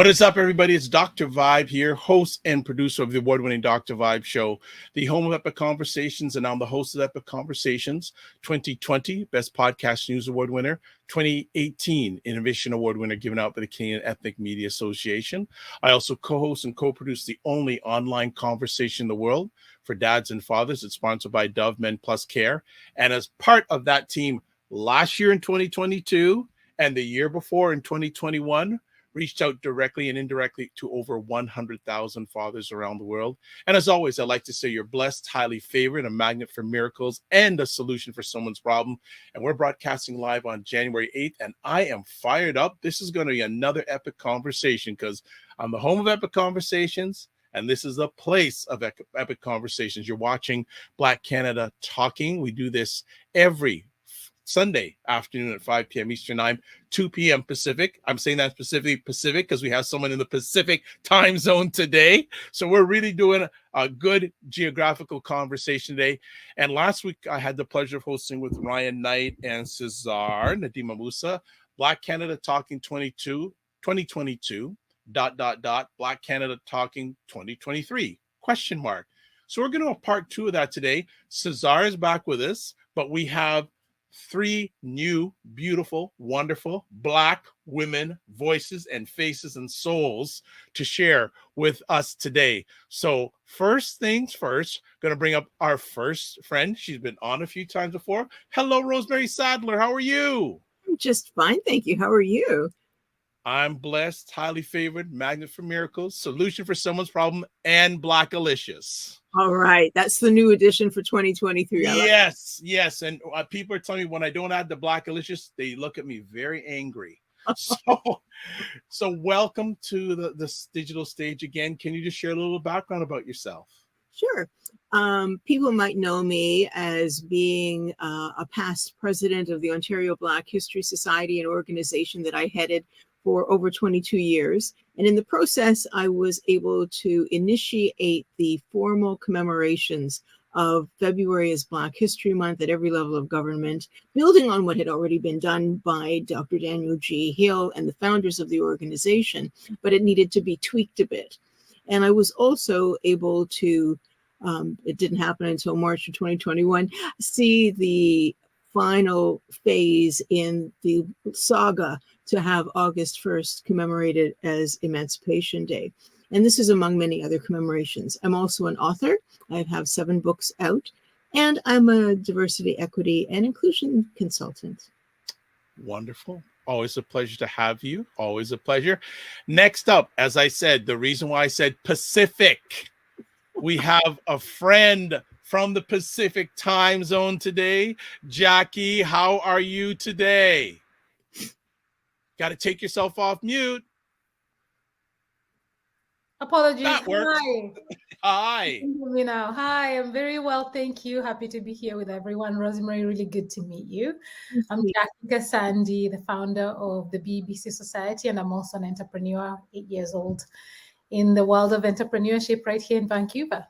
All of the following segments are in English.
What is up, everybody? It's Dr. Vibe here, host and producer of the award-winning Dr. Vibe Show, the home of Epic Conversations, and I'm the host of Epic Conversations 2020 Best Podcast News Award winner, 2018 Innovation Award winner given out by the Canadian Ethnic Media Association. I also co-host and co-produce the only online conversation in the world for dads and fathers. It's sponsored by Dove Men Plus Care. And as part of that team, last year in 2022 and the year before in 2021, reached out directly and indirectly to over 100,000 fathers around the world. And as always, I'd like to say you're blessed, highly favored, a magnet for miracles, and a solution for someone's problem. And we're broadcasting live on January 8th, and I am fired up. This is going to be another epic conversation because I'm the home of Epic Conversations, and this is the place of epic conversations. You're watching Black Canada Talking. We do this every Sunday afternoon at 5 p.m. Eastern Time, 2 p.m. Pacific. I'm saying that specifically Pacific because we have someone in the Pacific time zone today. So we're really doing a good geographical conversation today. And last week, I had the pleasure of hosting with Ryan Knight and Cesar, Ndema-Moussa, Black Canada Talking 2022, ... Black Canada Talking 2023, ? So we're going to have part 2 of that today. Cesar is back with us, but we have 3 new, beautiful, wonderful Black women voices and faces and souls to share with us today. So first things first, going to bring up our first friend. She's been on a few times before. Hello, Rosmeary Sadlier. How are you? I'm just fine, thank you. How are you? I'm blessed, highly favored, magnet for miracles, solution for someone's problem, and Blackalicious. All right, that's the new edition for 2023. Yes. And people are telling me when I don't add the Blackalicious, they look at me very angry. So welcome to this digital stage again. Can you just share a little background about yourself? Sure. People might know me as being a past president of the Ontario Black History Society, an organization that I headed for over 22 years. And in the process, I was able to initiate the formal commemorations of February as Black History Month at every level of government, building on what had already been done by Dr. Daniel G. Hill and the founders of the organization, but it needed to be tweaked a bit. And I was also able to, it didn't happen until March of 2021, see the final phase in the saga to have August 1st commemorated as Emancipation Day. And this is among many other commemorations. I'm also an author. I have 7 books out, and I'm a diversity, equity, and inclusion consultant. Wonderful. Always a pleasure to have you. Always a pleasure. Next up, as I said, the reason why I said Pacific, we have a friend from the Pacific time zone today. Jackee, how are you today? Got to take yourself off mute. Apologies. That works. Hi. Me now. Hi, I'm very well, thank you. Happy to be here with everyone. Rosmeary, really good to meet you. I'm Jackee Kasandy, the founder of the BBC Society, and I'm also an entrepreneur, 8 years old, in the world of entrepreneurship right here in Vancouver.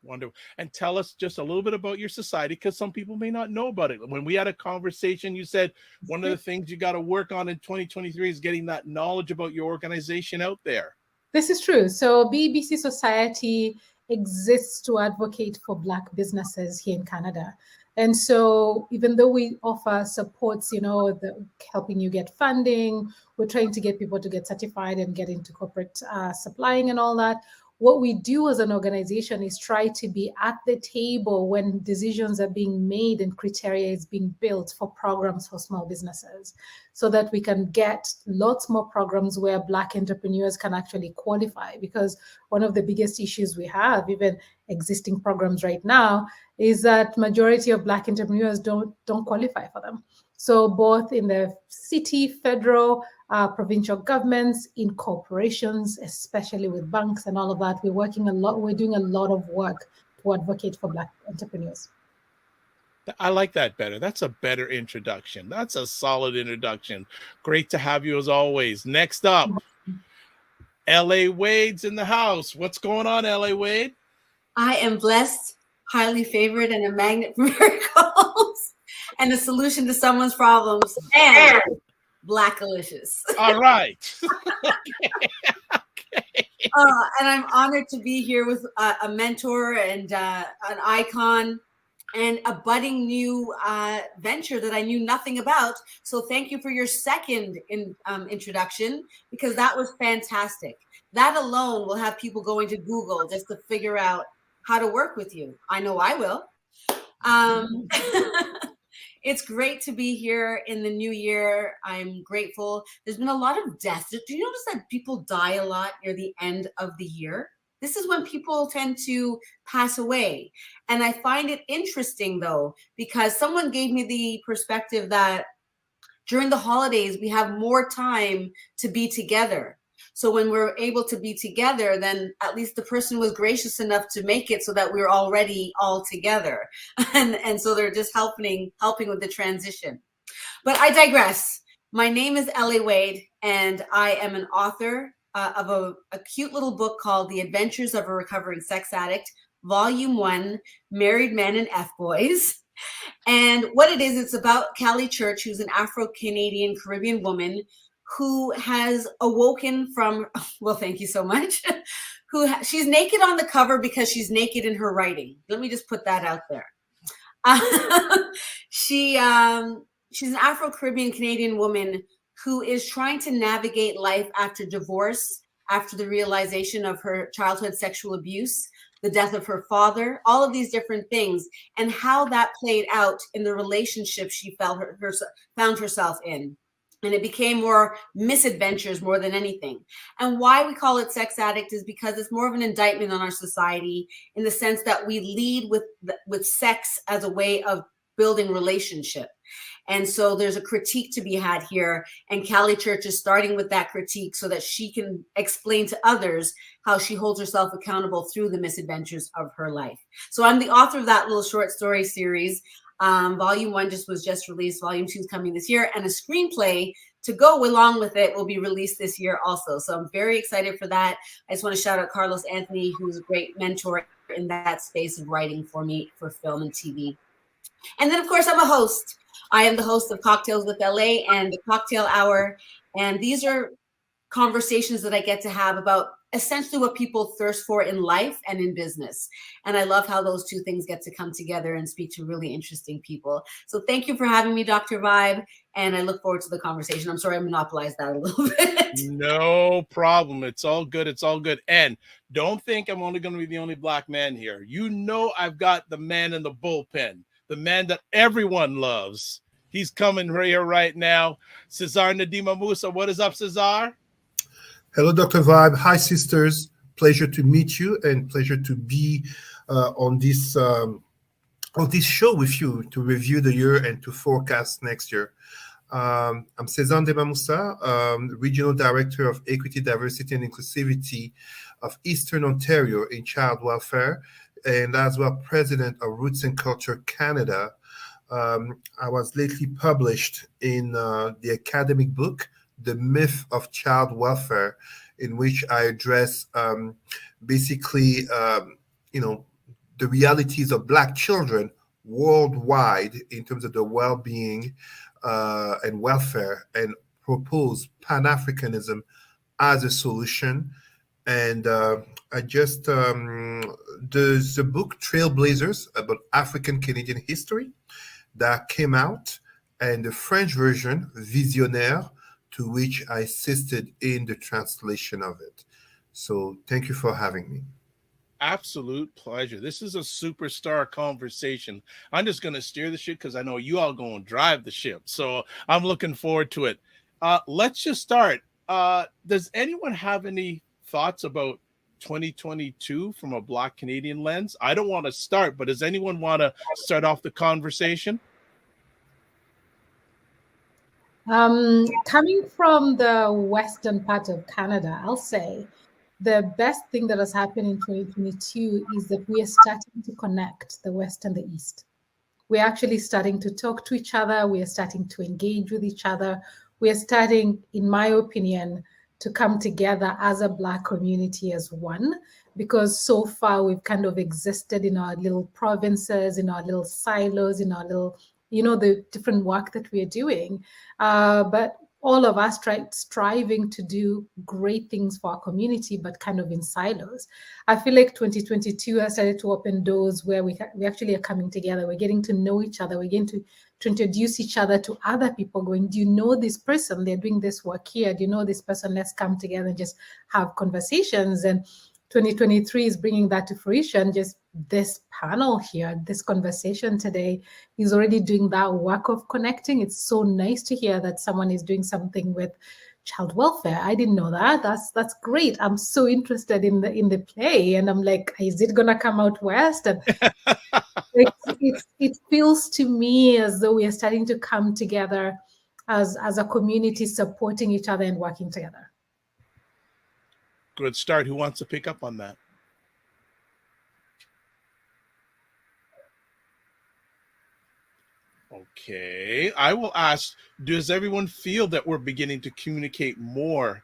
Wonderful. And tell us just a little bit about your society, because some people may not know about it. When we had a conversation, you said one of the things you got to work on in 2023 is getting that knowledge about your organization out there. This is true. So BBC Society exists to advocate for Black businesses here in Canada. And so even though we offer supports, helping you get funding, we're trying to get people to get certified and get into corporate supplying and all that. What we do as an organization is try to be at the table when decisions are being made and criteria is being built for programs for small businesses, so that we can get lots more programs where Black entrepreneurs can actually qualify. Because one of the biggest issues we have, even existing programs right now, is that majority of Black entrepreneurs don't qualify for them. So both in the city, federal, provincial governments, in corporations, especially with banks and all of that, we're doing a lot of work to advocate for Black entrepreneurs. I like that better. That's a better introduction. That's a solid introduction. Great to have you as always. Next up, L.A. Wade's in the house. What's going on, L.A. Wade? I am blessed, highly favored, and a magnet for miracles, and a solution to someone's problems. And Blackalicious. All right. And I'm honored to be here with a mentor and an icon and a budding new venture that I knew nothing about. So thank you for your second introduction, because that was fantastic. That alone will have people going to Google just to figure out how to work with you. I know I will. It's great to be here in the new year. I'm grateful. There's been a lot of deaths. Do you notice that people die a lot near the end of the year? This is when people tend to pass away. And I find it interesting, though, because someone gave me the perspective that during the holidays, we have more time to be together. So when we're able to be together, then at least the person was gracious enough to make it so that we're already all together. And so they're just helping with the transition. But I digress. My name is Ellie Wade, and I am an author of a cute little book called The Adventures of a Recovering Sex Addict, Volume 1, Married Men and F-Boys. And what it is, it's about Callie Church, who's an Afro-Canadian Caribbean woman who has awoken from, well, thank you so much, she's naked on the cover because she's naked in her writing. Let me just put that out there. She's an Afro-Caribbean Canadian woman who is trying to navigate life after divorce, after the realization of her childhood sexual abuse, the death of her father, all of these different things, and how that played out in the relationship she found herself in. And it became more misadventures more than anything. And why we call it sex addict is because it's more of an indictment on our society, in the sense that we lead with sex as a way of building relationship. And so there's a critique to be had here. And Callie Church is starting with that critique so that she can explain to others how she holds herself accountable through the misadventures of her life. So I'm the author of that little short story series. Volume 1 was just released. Volume 2 is coming this year, and a screenplay to go along with it will be released this year also. So I'm very excited for that. I just want to shout out Carlos Anthony, who's a great mentor in that space of writing for me for film and TV. And then, of course, I'm a host. I am the host of Cocktails with LA and the Cocktail Hour. And these are conversations that I get to have about essentially what people thirst for in life and in business. And I love how those two things get to come together and speak to really interesting people. So thank you for having me, Dr. Vibe. And I look forward to the conversation. I'm sorry I monopolized that a little bit. No problem. It's all good. It's all good. And don't think I'm only going to be the only Black man here. You know, I've got the man in the bullpen, the man that everyone loves. He's coming right here right now. Cesar Ndema-Moussa. What is up, Cesar? Hello, Dr. Vibe. Hi, sisters. Pleasure to meet you and pleasure to be on this show with you to review the year and to forecast next year. I'm Cesar Ndema-Moussa, Regional Director of Equity, Diversity and Inclusivity of Eastern Ontario in Child Welfare, and as well President of Roots and Culture Canada. I was lately published in the academic book, The Myth of Child Welfare, in which I address basically, the realities of Black children worldwide in terms of their well-being and welfare, and propose Pan-Africanism as a solution. And I just, there's a book, Trailblazers, about African Canadian history, that came out, and the French version, Visionnaire, to which I assisted in the translation of it. So thank you for having me. Absolute pleasure. This is a superstar conversation. I'm just going to steer the ship because I know you all going to drive the ship. So I'm looking forward to it. Let's just start. Does anyone have any thoughts about 2022 from a Black Canadian lens? I don't want to start, but does anyone want to start off the conversation? Coming from the western part of Canada, I'll say the best thing that has happened in 2022 is that we are starting to connect the West and the East. We're actually starting to talk to each other. We are starting to engage with each other. We are starting, in my opinion, to come together as a Black community as one, because so far we've kind of existed in our little provinces, in our little silos, in our little, the different work that we are doing. But all of us striving to do great things for our community, but kind of in silos. I feel like 2022 has started to open doors where we actually are coming together. We're getting to know each other. We're getting to introduce each other to other people, going, do you know this person? They're doing this work here. Do you know this person? Let's come together and just have conversations. And 2023 is bringing that to fruition. Just this panel here, this conversation today is already doing that work of connecting. It's so nice to hear that someone is doing something with child welfare. I didn't know that. That's great. I'm so interested in the play, and I'm like, is it gonna come out west? And it feels to me as though we are starting to come together as a community, supporting each other and working together. Good start. Who wants to pick up on that? Okay, I will ask, does everyone feel that we're beginning to communicate more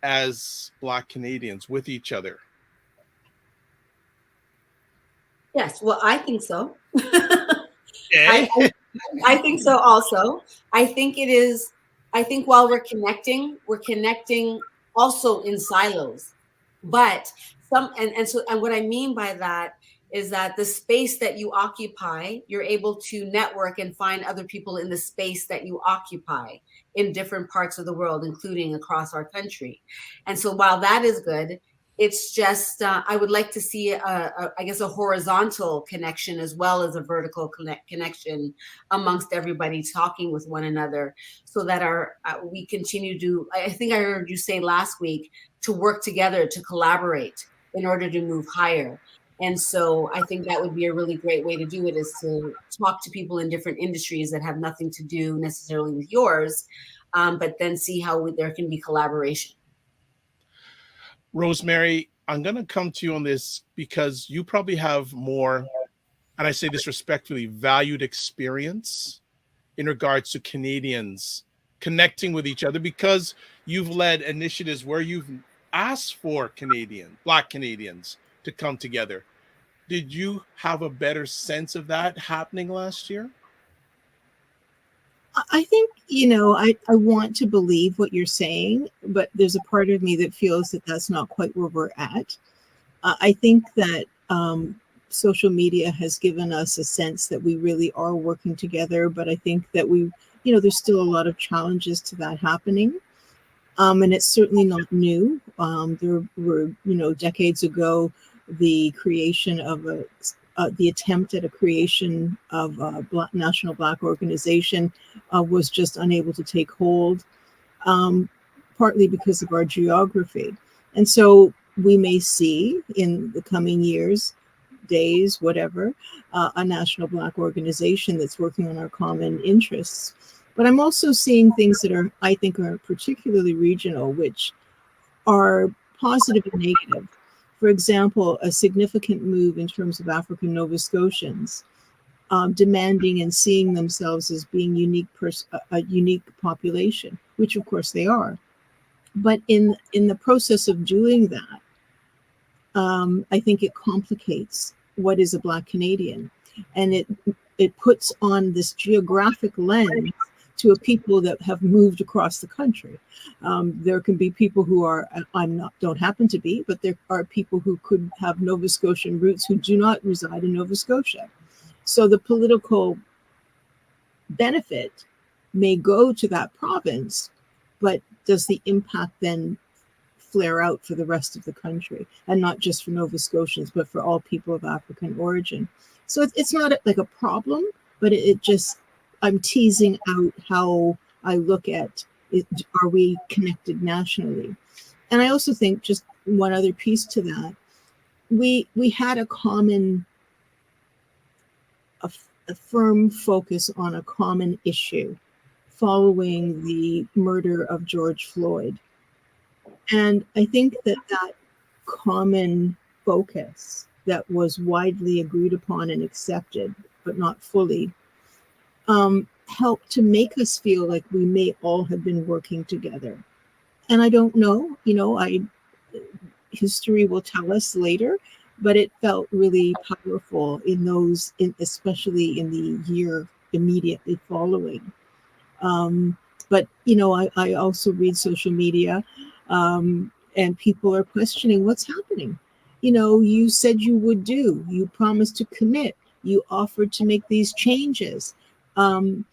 as Black Canadians with each other? Yes, well, I think so. Okay. I think so also. I think while we're connecting also in silos. But and what I mean by that is that the space that you occupy, you're able to network and find other people in the space that you occupy in different parts of the world, including across our country. And so while that is good, it's just, I would like to see, I guess, a horizontal connection as well as a vertical connection amongst everybody talking with one another, so that we continue to, I think I heard you say last week, to work together, to collaborate in order to move higher. And so I think that would be a really great way to do it, is to talk to people in different industries that have nothing to do necessarily with yours, but then see how there can be collaboration. Rosmeary, I'm going to come to you on this because you probably have more, and I say this respectfully, valued experience in regards to Canadians connecting with each other, because you've led initiatives where you've asked for Black Canadians to come together. Did you have a better sense of that happening last year? I think, I want to believe what you're saying, but there's a part of me that feels that that's not quite where we're at. I think that social media has given us a sense that we really are working together, but I think that there's still a lot of challenges to that happening. And it's certainly not new. There were, decades ago, the creation of the attempt at a creation of a national Black organization was just unable to take hold, partly because of our geography. And so we may see in the coming years, days, whatever, a national Black organization that's working on our common interests. But I'm also seeing things that I think are particularly regional, which are positive and negative. For example, a significant move in terms of African Nova Scotians demanding and seeing themselves as being a unique population, which of course they are. But in the process of doing that, I think it complicates what is a Black Canadian, and it puts on this geographic lens to a people that have moved across the country. There can be people who don't happen to be, but there are people who could have Nova Scotian roots who do not reside in Nova Scotia. So the political benefit may go to that province, but does the impact then flare out for the rest of the country, and not just for Nova Scotians, but for all people of African origin? So it's not like a problem, but it just, I'm teasing out how I look at it. Are we connected nationally? And I also think, just one other piece to that, we had a firm focus on a common issue following the murder of George Floyd. And I think that common focus that was widely agreed upon and accepted, but not fully, helped to make us feel like we may all have been working together. And I don't know, history will tell us later, but it felt really powerful especially in the year immediately following. But, I also read social media, and people are questioning what's happening. You said you would do, you promised to commit, you offered to make these changes. And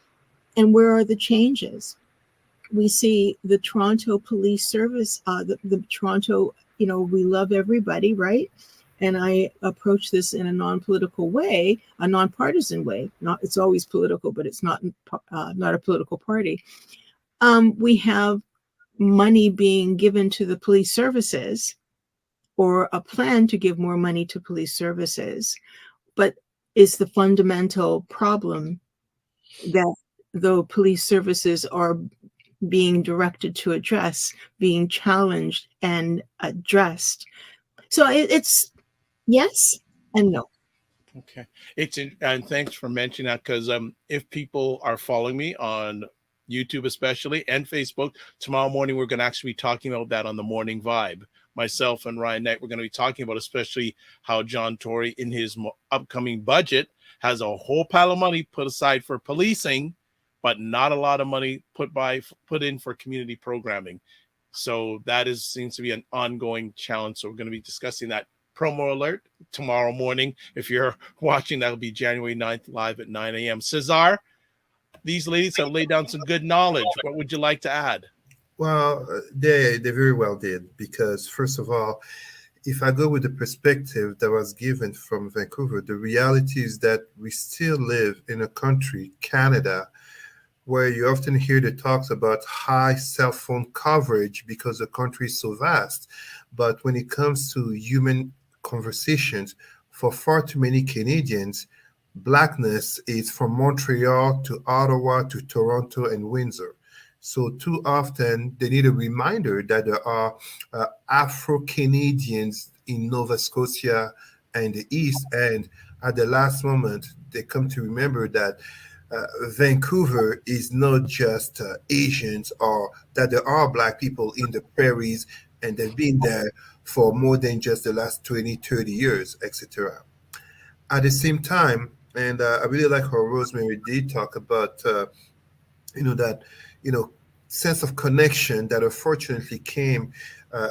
where are the changes? We see the Toronto Police Service, the Toronto, we love everybody, right? And I approach this in a non-political way, a non-partisan way. Not, it's always political, but it's not a political party. We have money being given to the police services, or a plan to give more money to police services, but is the fundamental problem that the police services are being directed to address, being challenged and addressed. So it's yes and no. Okay. And thanks for mentioning that, because if people are following me on YouTube especially and Facebook, tomorrow morning we're going to actually be talking about that on the Morning Vibe. Myself and Ryan Knight, we're going to be talking about especially how John Tory in his upcoming budget has a whole pile of money put aside for policing, but not a lot of money put in for community programming. So that seems to be an ongoing challenge. So we're going to be discussing that. Promo alert tomorrow morning. If you're watching, that'll be January 9th, live at 9 a.m. Cesar, these ladies have laid down some good knowledge. What would you like to add? Well, they very well did, because first of all, if I go with the perspective that was given from Vancouver, the reality is that we still live in a country, Canada, where you often hear the talks about high cell phone coverage because the country is so vast. But when it comes to human conversations, for far too many Canadians, Blackness is from Montreal to Ottawa to Toronto and Windsor. So too often they need a reminder that there are Afro-Canadians in Nova Scotia and the East, and at the last moment they come to remember that Vancouver is not just Asians, or that there are Black people in the prairies and they've been there for more than just the last 20, 30 years, etc. At the same time, and I really like how Rosmeary did talk about, that, sense of connection that unfortunately came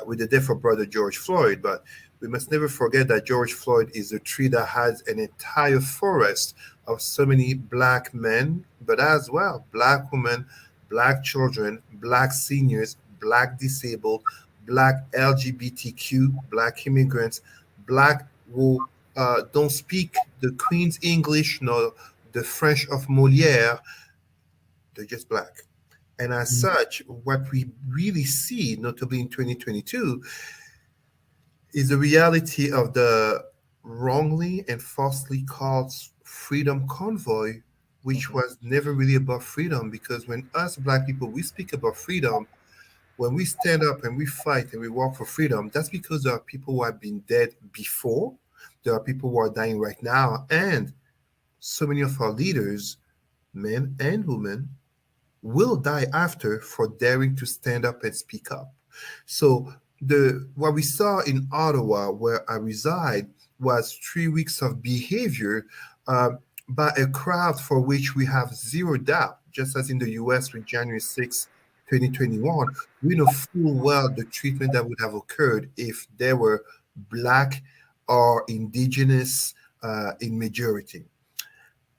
with the death of brother George Floyd. But we must never forget that George Floyd is a tree that has an entire forest of so many Black men, but as well Black women, Black children, Black seniors, Black disabled, Black LGBTQ, Black immigrants, Black who don't speak the Queen's English nor the French of Molière. They're just Black. And as such, what we really see, notably in 2022, is the reality of the wrongly and falsely called Freedom Convoy, which was never really about freedom. Because when us Black people, we speak about freedom, when we stand up and we fight and we walk for freedom, that's because there are people who have been dead before. There are people who are dying right now. And so many of our leaders, men and women, will die after for daring to stand up and speak up. So what we saw in Ottawa, where I reside, was 3 weeks of behavior by a crowd for which we have zero doubt, just as in the US with January 6, 2021, we know full well the treatment that would have occurred if they were Black or Indigenous in majority.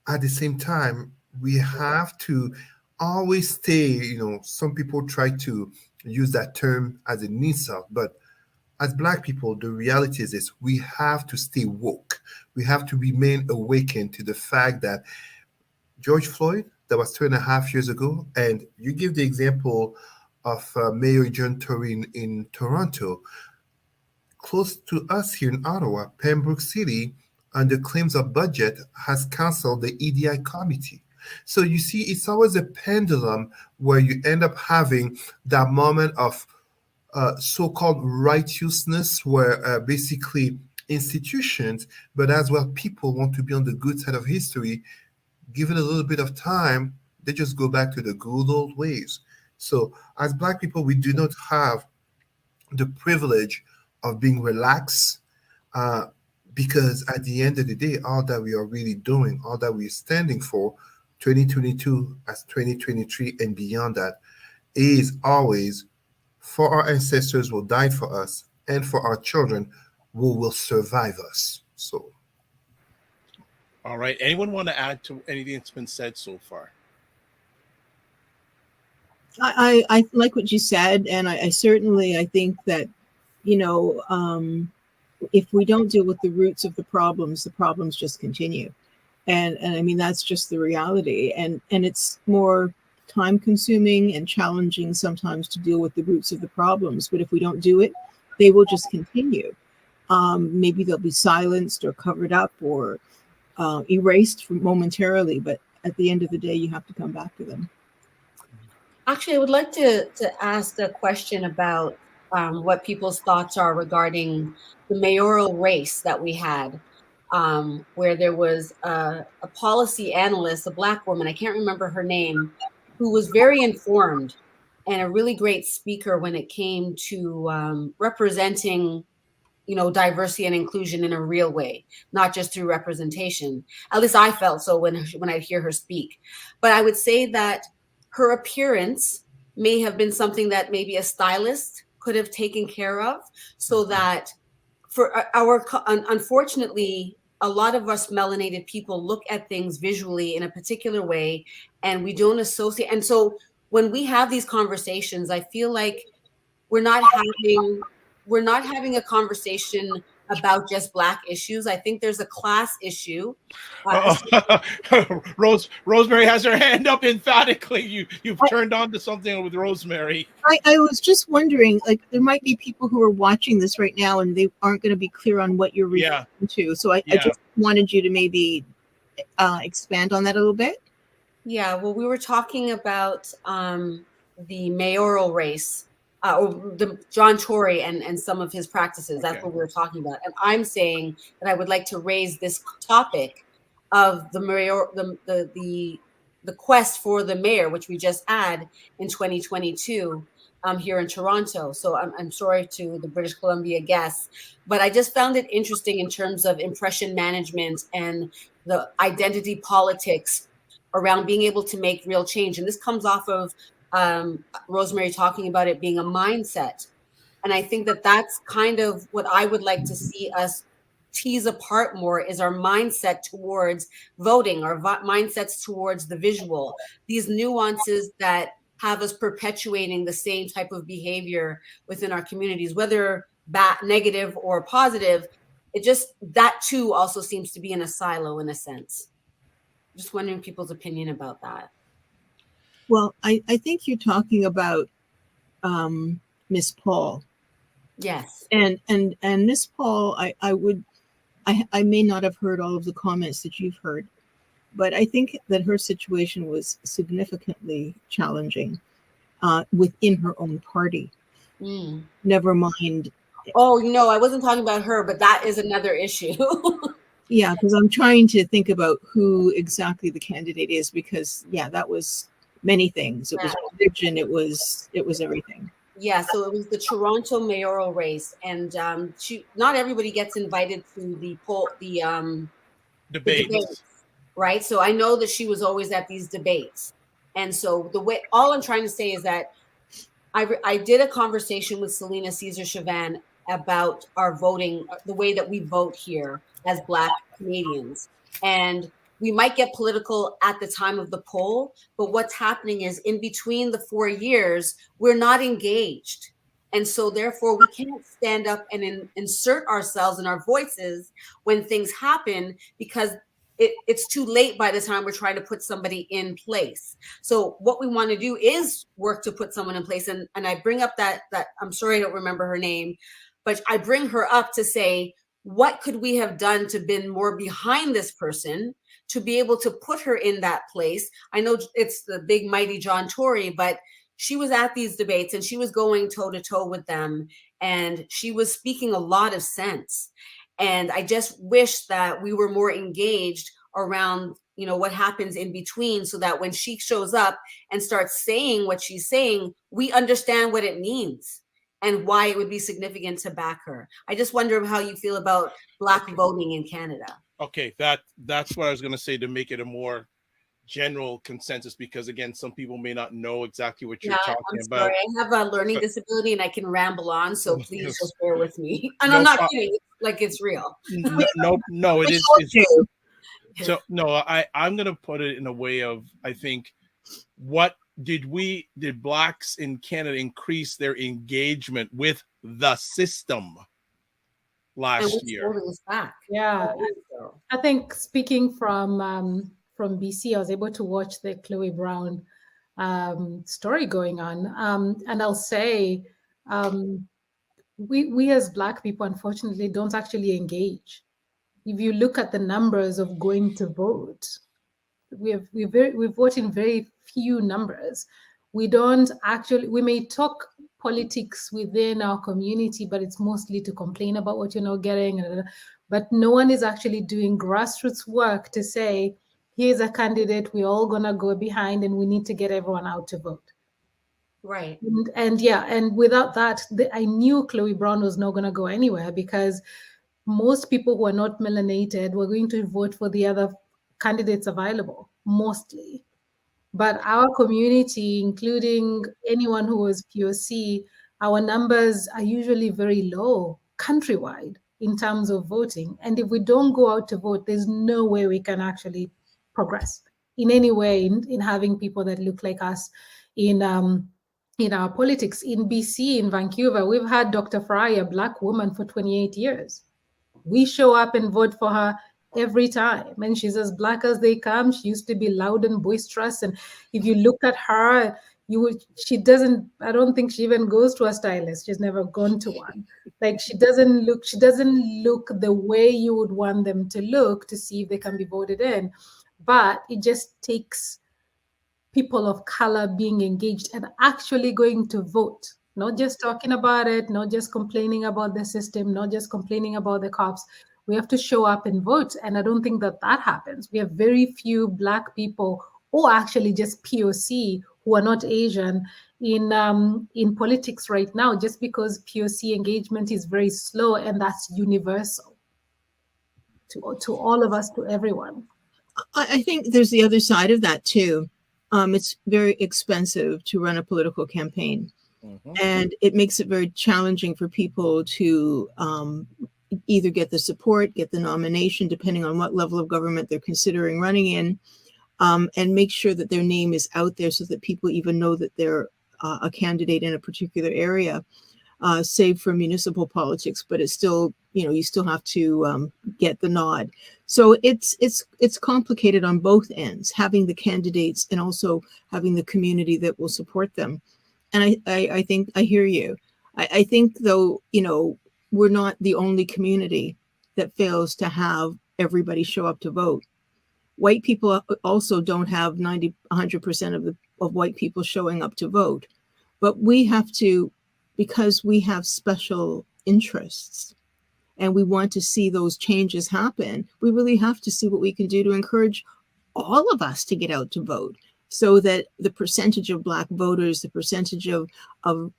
At the same time, we have to always stay, some people try to use that term as an insult, but as Black people, the reality is this: we have to stay woke. We have to remain awakened to the fact that George Floyd, that was 2.5 years ago, and you give the example of Mayor John Tory in Toronto. Close to us here in Ottawa, Pembroke City, under claims of budget, has canceled the EDI committee. So you see, it's always a pendulum where you end up having that moment of so-called righteousness, where basically institutions, but as well people, want to be on the good side of history. Given a little bit of time, they just go back to the good old ways. So as Black people, we do not have the privilege of being relaxed, because at the end of the day, all that we are really doing, all that we're standing for, 2022 as 2023 and beyond that, is always for our ancestors who died for us and for our children who will survive us. So, all right. Anyone want to add to anything that's been said so far? I like what you said, and I certainly, I think that, if we don't deal with the roots of the problems just continue. And I mean, that's just the reality. And it's more time consuming and challenging sometimes to deal with the roots of the problems. But if we don't do it, they will just continue. Maybe they'll be silenced or covered up or erased momentarily. But at the end of the day, you have to come back to them. Actually, I would like to ask a question about what people's thoughts are regarding the mayoral race that we had, where there was a policy analyst, a Black woman, I can't remember her name, who was very informed and a really great speaker when it came to representing, diversity and inclusion in a real way, not just through representation. At least I felt so when I hear her speak. But I would say that her appearance may have been something that maybe a stylist could have taken care of, so that for unfortunately, a lot of us melanated people look at things visually in a particular way, and we don't associate. And so when we have these conversations, I feel like we're not having a conversation about just Black issues. I think there's a class issue. Rosmeary has her hand up emphatically. You've turned on to something with Rosmeary. I was just wondering, like, there might be people who are watching this right now and they aren't going to be clear on what you're referring to. So I just wanted you to maybe expand on that a little bit. Yeah, well, we were talking about the mayoral race, or the John Tory and some of his practices. That's what we were talking about. And I'm saying that I would like to raise this topic of the quest for the mayor, which we just had in 2022 here in Toronto. So I'm sorry to the British Columbia guests, but I just found it interesting in terms of impression management and the identity politics around being able to make real change. And this comes off of Rosmeary talking about it being a mindset. And I think that that's kind of what I would like to see us tease apart more, is our mindset towards voting, our mindsets towards the visual, these nuances that have us perpetuating the same type of behavior within our communities, whether negative or positive. It just, that too also seems to be in a silo in a sense. Just wondering people's opinion about that. Well, I think you're talking about Miss Paul. Yes. And Miss Paul, I may not have heard all of the comments that you've heard, but I think that her situation was significantly challenging within her own party. Never mind. Oh, I wasn't talking about her, but that is another issue. Yeah, because I'm trying to think about who exactly the candidate is, because that was many things. It was religion. It was everything. Yeah, so it was the Toronto mayoral race, and not everybody gets invited to the debates, right? So I know that she was always at these debates, and so all I'm trying to say is that I did a conversation with Selena Cesar Chauvin about our voting, the way that we vote here as Black Canadians, and we might get political at the time of the poll, but what's happening is in between the 4 years, we're not engaged. And so therefore we can't stand up and insert ourselves and our voices when things happen, because it's too late by the time we're trying to put somebody in place. So what we want to do is work to put someone in place. And I bring up that I'm sorry, I don't remember her name, but I bring her up to say, what could we have done to been more behind this person to be able to put her in that place? I know it's the big mighty John Tory, but she was at these debates and she was going toe to toe with them, and she was speaking a lot of sense. And I just wish that we were more engaged around, what happens in between, so that when she shows up and starts saying what she's saying, we understand what it means and why it would be significant to back her. I just wonder how you feel about Black voting in Canada. Okay, that's what I was going to say, to make it a more general consensus, because again, some people may not know exactly what you're Yeah, talking I'm about. sorry. I have a learning But- disability and I can ramble on, so please just bear with me. And No I'm not pro- kidding, like it's real. No, it is. told you. So no, I'm gonna put it in a way of, I think, what did blacks in Canada increase their engagement with the system And last what's year? holding us back? Yeah, So, I think speaking from BC, I was able to watch the Chloe Brown story going on, and I'll say we as Black people, unfortunately, don't actually engage. If you look at the numbers of going to vote, we vote in very few numbers. We don't actually. We may talk politics within our community, but it's mostly to complain about what you're not getting. But no one is actually doing grassroots work to say, here's a candidate we're all gonna go behind, and we need to get everyone out to vote. right. And without that, I knew Chloe Brown was not gonna go anywhere, because most people who are not melanated were going to vote for the other candidates available, mostly. But our community, including anyone who was POC, our numbers are usually very low countrywide in terms of voting. And if we don't go out to vote, there's no way we can actually progress in any way in having people that look like us in our politics. In BC, in Vancouver, we've had Dr. Fry, a Black woman, for 28 years. We show up and vote for her every time, and she's as Black as they come. She used to be loud and boisterous, and if you look at her, she doesn't, I don't think she even goes to a stylist. She's never gone to one. Like, she doesn't look the way you would want them to look to see if they can be voted in. But it just takes people of color being engaged and actually going to vote, not just talking about it, not just complaining about the system, not just complaining about the cops. We have to show up and vote. And I don't think that happens. We have very few Black people, or actually just POC, who are not Asian, in politics right now, just because POC engagement is very slow, and that's universal to all of us, to everyone. I think there's the other side of that too. It's very expensive to run a political campaign, and it makes it very challenging for people to either get the support, get the nomination, depending on what level of government they're considering running in, and make sure that their name is out there so that people even know that they're a candidate in a particular area, save for municipal politics, but it's still, you still have to get the nod. So it's complicated on both ends, having the candidates and also having the community that will support them. And I think I hear you. I think, though, we're not the only community that fails to have everybody show up to vote. White people also don't have 100% of white people showing up to vote. But we have to, because we have special interests and we want to see those changes happen, we really have to see what we can do to encourage all of us to get out to vote, so that the percentage of Black voters, the percentage of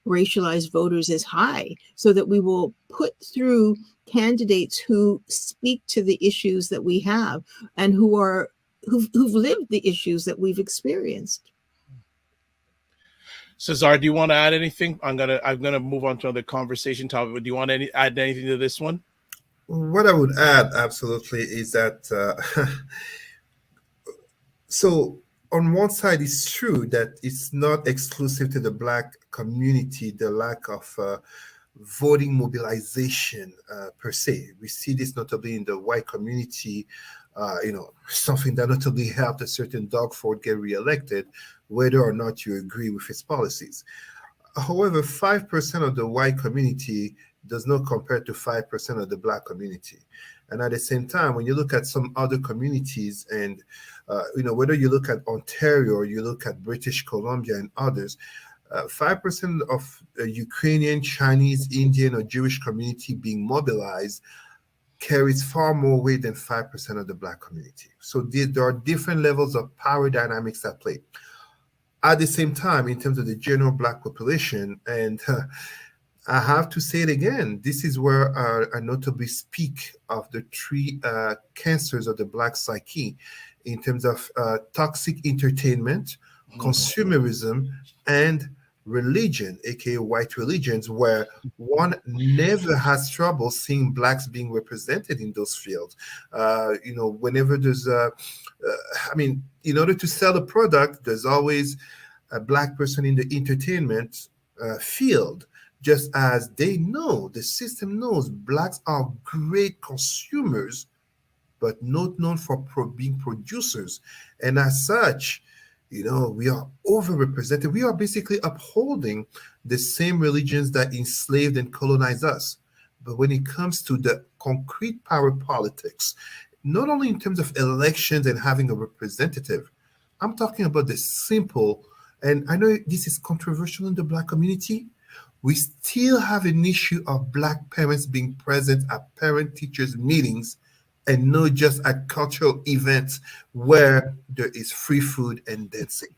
racialized voters is high, so that we will put through candidates who speak to the issues that we have and who've lived the issues that we've experienced. Cesar, do you want to add anything? I'm gonna move on to another conversation topic. But do you want to add anything to this one? What I would add, absolutely, is that so on one side, it's true that it's not exclusive to the Black community, the lack of voting mobilization per se. We see this notably in the white community, something that notably helped a certain Doug Ford get reelected, whether or not you agree with his policies. However, 5% of the white community does not compare to 5% of the Black community. And at the same time, when you look at some other communities, and whether you look at Ontario or you look at British Columbia and others, 5% of Ukrainian, Chinese, Indian, or Jewish community being mobilized carries far more weight than 5% of the Black community. So there are different levels of power dynamics at play. At the same time, in terms of the general Black population, and I have to say it again, this is where I notably speak of the three cancers of the Black psyche. in terms of toxic entertainment, consumerism, and religion, aka white religions, where one never has trouble seeing blacks being represented in those fields. Whenever there's I mean, in order to sell a product, there's always a black person in the entertainment field, just as the system knows blacks are great consumers, but not known for being producers. And as such, we are overrepresented. We are basically upholding the same religions that enslaved and colonized us. But when it comes to the concrete power politics, not only in terms of elections and having a representative, I'm talking about the simple, and I know this is controversial in the black community, we still have an issue of black parents being present at parent-teachers meetings and not just at cultural events where there is free food and dancing.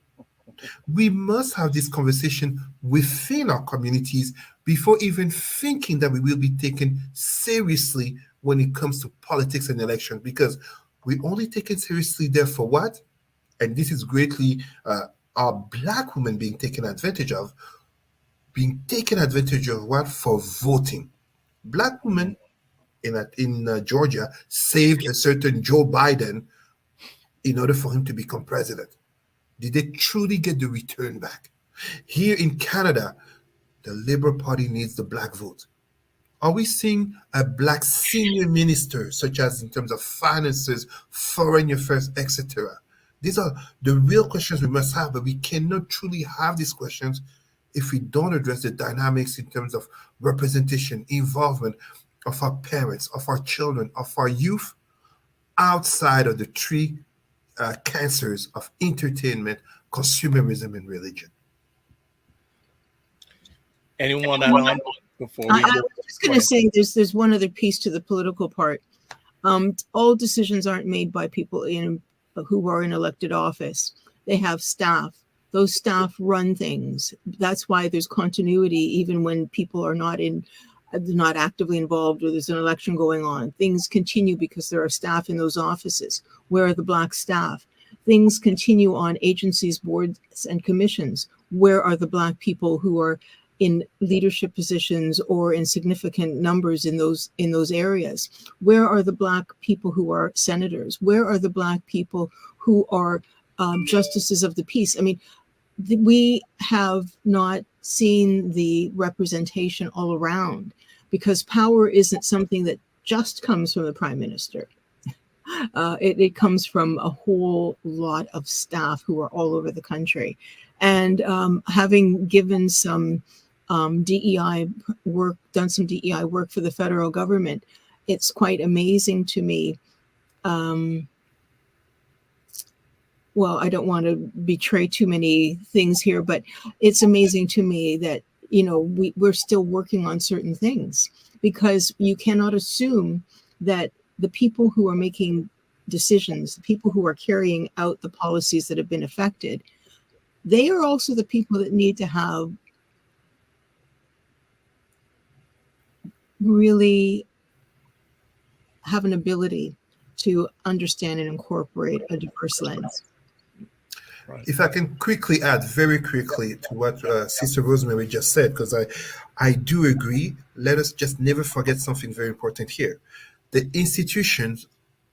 We must have this conversation within our communities before even thinking that we will be taken seriously when it comes to politics and elections, because we only take it seriously there for what? And this is greatly our black women being taken advantage of. Being taken advantage of what? For voting. Black women in Georgia saved a certain Joe Biden in order for him to become president. Did they truly get the return back? Here in Canada, the Liberal Party needs the black vote. Are we seeing a black senior minister, such as in terms of finances, foreign affairs, etc.? These are the real questions we must have, but we cannot truly have these questions if we don't address the dynamics in terms of representation, involvement of our parents, of our children, of our youth, outside of the three cancers of entertainment, consumerism, and religion. Anyone add on before we I go? was just going to say there's one other piece to the political part. All decisions aren't made by people who are in elected office. They have staff. Those staff run things. That's why there's continuity, even when people are not actively involved or there's an election going on. Things continue because there are staff in those offices. Where are the black staff? Things continue on agencies, boards, and commissions. Where are the black people who are in leadership positions or in significant numbers in those areas? Where are the black people who are senators? Where are the black people who are justices of the peace? I mean, we have not seen the representation all around, because power isn't something that just comes from the prime minister. It comes from a whole lot of staff who are all over the country. And having given some DEI work, done some DEI work for the federal government, it's quite amazing to me. Well, I don't want to betray too many things here, but it's amazing to me that, we're still working on certain things, because you cannot assume that the people who are making decisions, the people who are carrying out the policies that have been affected, they are also the people that need to have really have an ability to understand and incorporate a diverse lens. If I can quickly add very quickly to what Sister Rosmeary just said, because I do agree. Let us just never forget something very important here. The institutions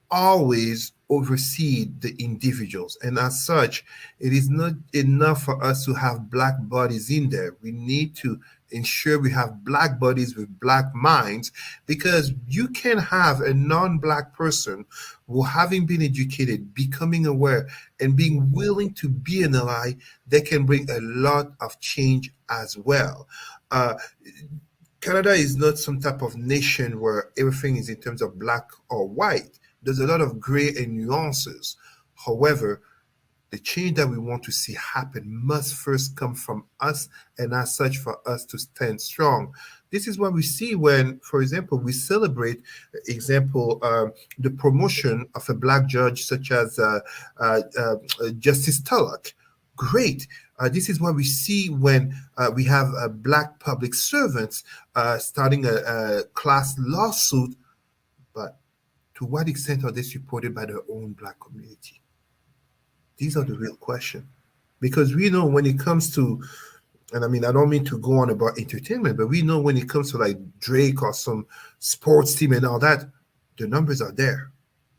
always oversee the individuals, and as such, it is not enough for us to have black bodies in there. We need to ensure we have black bodies with black minds, because you can have a non-black person who, having been educated, becoming aware, and being willing to be an ally, that can bring a lot of change as well. Canada is not some type of nation where everything is in terms of black or white. There's a lot of gray and nuances. However, the change that we want to see happen must first come from us, and as such, for us to stand strong. This is what we see when, for example, we celebrate, the promotion of a black judge such as Justice Tulloch. Great. This is what we see when we have black public servants starting a class lawsuit. But to what extent are they supported by their own black community? These are the real questions. Because we know when it comes to, and I mean, I don't mean to go on about entertainment, but we know when it comes to like Drake or some sports team and all that, the numbers are there.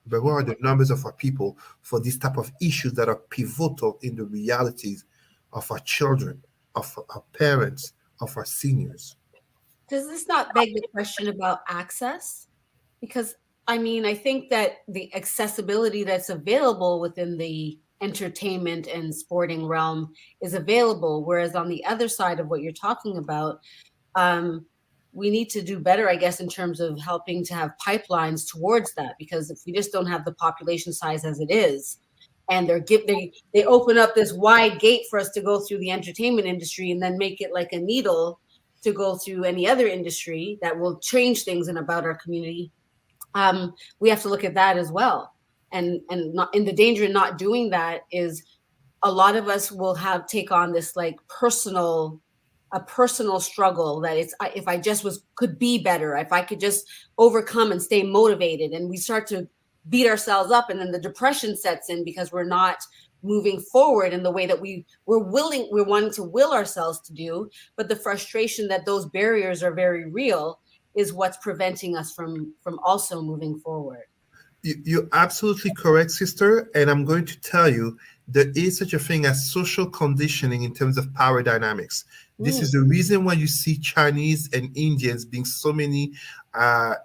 But what are the numbers of our people for these type of issues that are pivotal in the realities of our children, of our parents, of our seniors? Does this not beg the question about access? Because I mean, I think that the accessibility that's available within the entertainment and sporting realm is available, whereas on the other side of what you're talking about, we need to do better, I guess, in terms of helping to have pipelines towards that. Because if we just don't have the population size as it is, and they open up this wide gate for us to go through the entertainment industry and then make it like a needle to go through any other industry that will change things in about our community, we have to look at that as well. And not, in the danger in not doing that is a lot of us will take on this like a personal struggle that if I just could be better, if I could just overcome and stay motivated, and we start to beat ourselves up, and then the depression sets in because we're not moving forward in the way that we're wanting to will ourselves to do. But the frustration that those barriers are very real is what's preventing us from also moving forward. You're absolutely correct, sister. And I'm going to tell you, there is such a thing as social conditioning in terms of power dynamics. This is the reason why you see Chinese and Indians being so many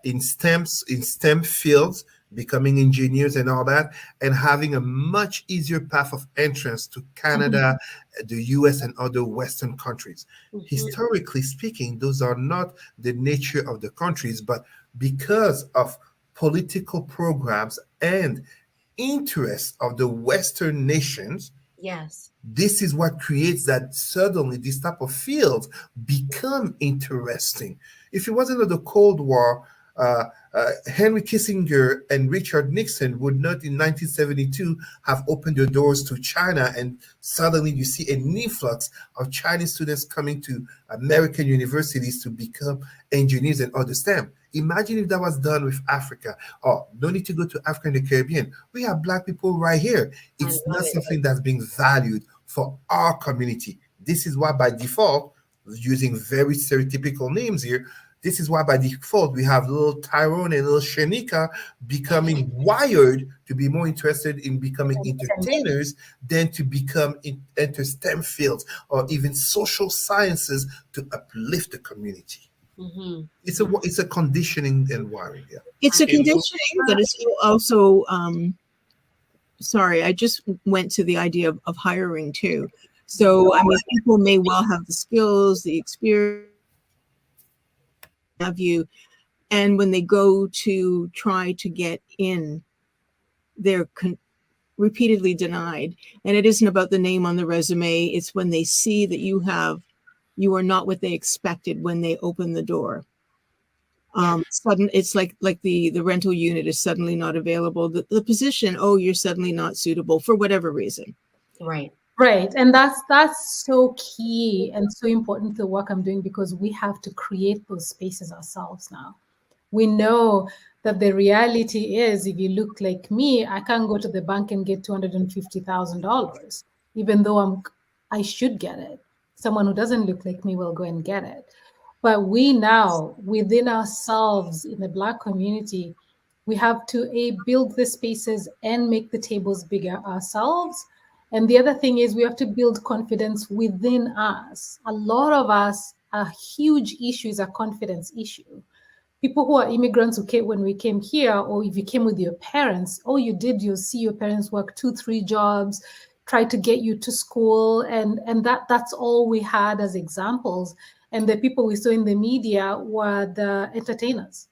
in STEM fields, becoming engineers and all that, and having a much easier path of entrance to Canada, the US, and other Western countries. Historically speaking, those are not the nature of the countries, but because of political programs and interests of the Western nations, yes, this is what creates that suddenly this type of fields become interesting. If it wasn't of the Cold War, Henry Kissinger and Richard Nixon would not in 1972 have opened the doors to China, and suddenly you see an influx of Chinese students coming to American universities to become engineers and other STEM. Imagine if that was done with Africa. Oh, no need to go to Africa and the Caribbean. We have Black people right here. It's not something that's being valued for our community. This is why by default, using very stereotypical names here, this is why by default we have little Tyrone and little Shanika becoming wired to be more interested in becoming entertainers than to become enter STEM fields or even social sciences to uplift the community. It's a conditioning and wiring. Yeah, it's a conditioning, but it's also sorry, I just went to the idea of hiring too. So I mean, people may well have the skills, the experience, have you, and when they go to try to get in, they're repeatedly denied. And it isn't about the name on the resume, it's when they see that you are not what they expected when they open the door. It's like the rental unit is suddenly not available, the position, oh, you're suddenly not suitable for whatever reason. Right. And that's so key and so important to the work I'm doing, because we have to create those spaces ourselves now. We know that the reality is, if you look like me, I can't go to the bank and get $250,000, even though I should get it. Someone who doesn't look like me will go and get it. But we now, within ourselves in the Black community, we have to build the spaces and make the tables bigger ourselves. And the other thing is we have to build confidence within us. A lot of us, a huge issue is a confidence issue. People who are immigrants who came when we came here, or if you came with your parents, all you did, you'll see your parents work 2-3 jobs, try to get you to school. And that's all we had as examples. And the people we saw in the media were the entertainers.